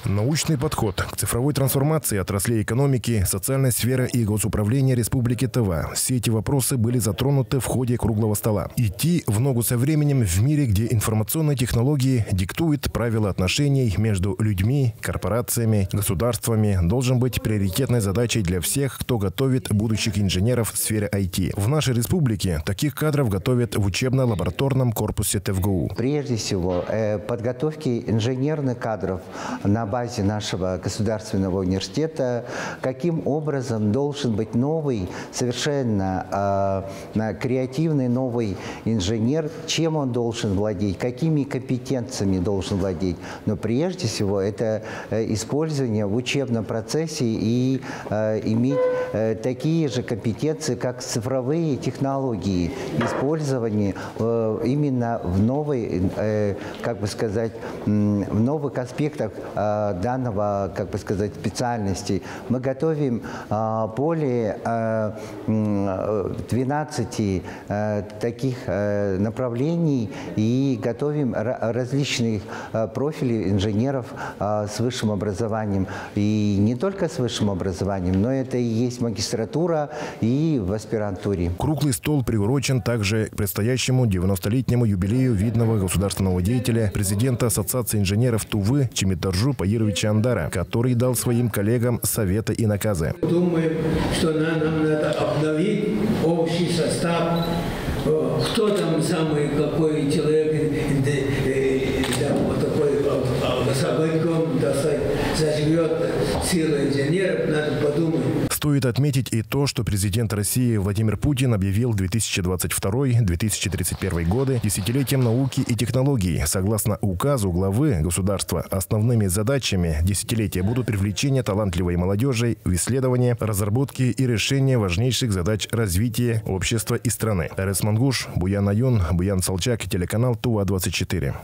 Научный подход к цифровой трансформации отраслей экономики, социальной сферы и госуправления Республики Тыва. Все эти вопросы были затронуты в ходе круглого стола. Идти в ногу со временем в мире, где информационные технологии диктуют правила отношений между людьми, корпорациями, государствами, должен быть приоритетной задачей для всех, кто готовит будущих инженеров в сфере IT. В нашей республике таких кадров готовят в учебно-лабораторном корпусе ТФГУ. Прежде всего, подготовки инженерных кадров на базе нашего государственного университета, каким образом должен быть новый, совершенно креативный новый инженер, чем он должен владеть, какими компетенциями должен владеть. Но прежде всего это использование в учебном процессе и иметь такие же компетенции, как цифровые технологии, использование именно в новой, как бы сказать, в новых аспектах данного, как бы сказать, специальности. Мы готовим более 12 таких направлений и готовим различных профилей инженеров с высшим образованием. И не только с высшим образованием, но это и есть магистратура и в аспирантуре. Круглый стол приурочен также к предстоящему 90-летнему юбилею видного государственного деятеля, президента Ассоциации инженеров Тувы Чимитаржу Паировича Андара, который дал своим коллегам советы и наказы. Думаем, что нам надо обновить общий состав. Кто там самый, какой человек, вот такой с огоньком, заживет силы инженеров, надо подумать. Стоит отметить и то, что президент России Владимир Путин объявил 2022-2031 годы десятилетием науки и технологий. Согласно указу главы государства, основными задачами десятилетия будут привлечение талантливой молодежи в исследования, разработки и решение важнейших задач развития общества и страны. Эрес Мангуш, Буян Аюн, Буян Салчак, телеканал Тува-24.